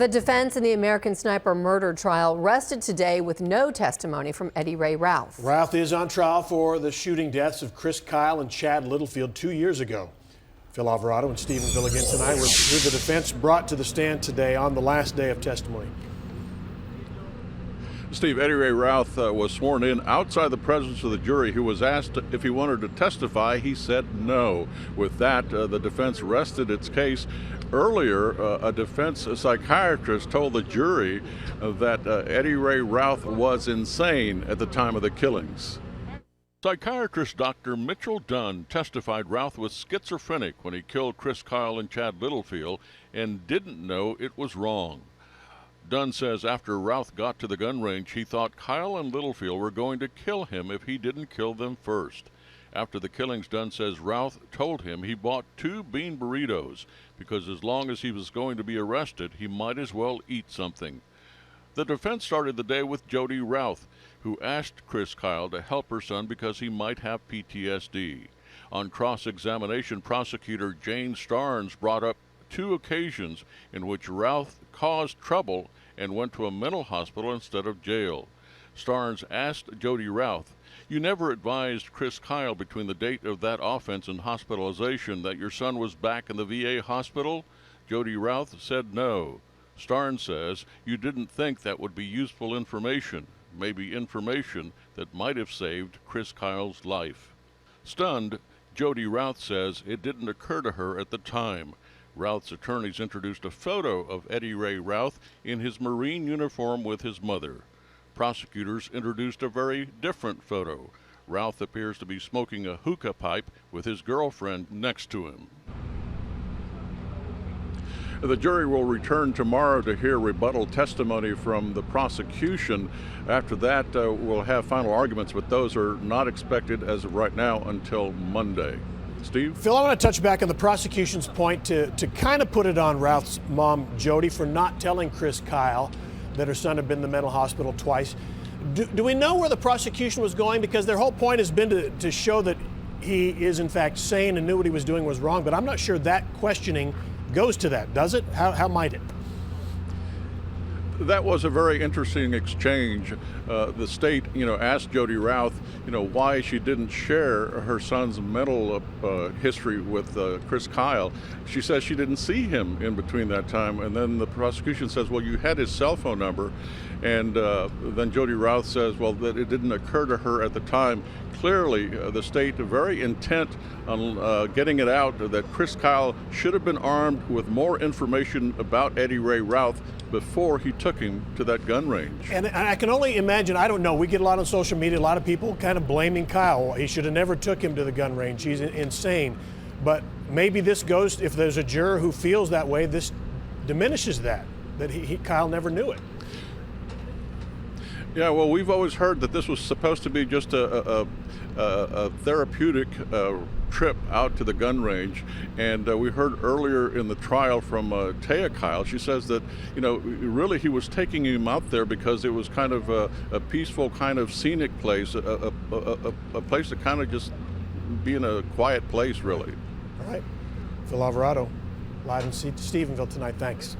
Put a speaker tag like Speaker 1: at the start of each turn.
Speaker 1: The defense in the American Sniper murder trial rested today with no testimony from Eddie Ray Routh.
Speaker 2: Routh is on trial for the shooting deaths of Chris Kyle and Chad Littlefield 2 years ago. Phil Alvarado in Stephenville again tonight with who the defense brought to the stand today on the last day of testimony.
Speaker 3: Steve, Eddie Ray Routh was sworn in outside the presence of the jury, who was asked if he wanted to testify. He said no. With that, the defense rested its case. Earlier, a defense psychiatrist told the jury that Eddie Ray Routh was insane at the time of the killings. Psychiatrist Dr. Mitchell Dunn testified Routh was schizophrenic when he killed Chris Kyle and Chad Littlefield and didn't know it was wrong. Dunn says after Routh got to the gun range, he thought Kyle and Littlefield were going to kill him if he didn't kill them first. After the killings, Dunn says Routh told him he bought 2 bean burritos because as long as he was going to be arrested, he might as well eat something. The defense started the day with Jody Routh, who asked Chris Kyle to help her son because he might have PTSD. On cross-examination, prosecutor Jane Starnes brought up 2 occasions in which Routh caused trouble and went to a mental hospital instead of jail. Starnes asked Jody Routh, "You never advised Chris Kyle between the date of that offense and hospitalization that your son was back in the VA hospital?" Jody Routh said no. Starnes says, "You didn't think that would be useful information, maybe information that might have saved Chris Kyle's life." Stunned, Jody Routh says it didn't occur to her at the time. Routh's attorneys introduced a photo of Eddie Ray Routh in his Marine uniform with his mother. Prosecutors introduced a very different photo. Routh appears to be smoking a hookah pipe with his girlfriend next to him. The jury will return tomorrow to hear rebuttal testimony from the prosecution. After that, we'll have final arguments, but those are not expected as of right now until Monday. Steve?
Speaker 2: Phil, I want to touch back on the prosecution's point to kind of put it on Routh's mom, Jody, for not telling Chris Kyle that her son had been in the mental hospital twice. Do we know where the prosecution was going? Because their whole point has been to show that he is in fact sane and knew what he was doing was wrong, but I'm not sure that questioning goes to that, does it? How might it?
Speaker 3: That was a very interesting exchange. The state, asked Jody Routh, why she didn't share her son's mental history with Chris Kyle. She says she didn't see him in between that time. And then the prosecution says, well, you had his cell phone number. And then Jody Routh says, well, that it didn't occur to her at the time. Clearly, the state very intent on getting it out that Chris Kyle should have been armed with more information about Eddie Ray Routh before he took him to that gun range.
Speaker 2: And I can only imagine, I don't know, we get a lot on social media, a lot of people kind of blaming Kyle. He should have never took him to the gun range. He's insane. But maybe this goes, if there's a juror who feels that way, this diminishes that Kyle never knew it.
Speaker 3: Yeah, well, we've always heard that this was supposed to be just a therapeutic trip out to the gun range, and we heard earlier in the trial from Taya Kyle. She says that really he was taking him out there because it was kind of a peaceful, kind of scenic place, a place to kind of just be in a quiet place, really.
Speaker 2: All right, Phil Alvarado, live in Stephenville tonight. Thanks.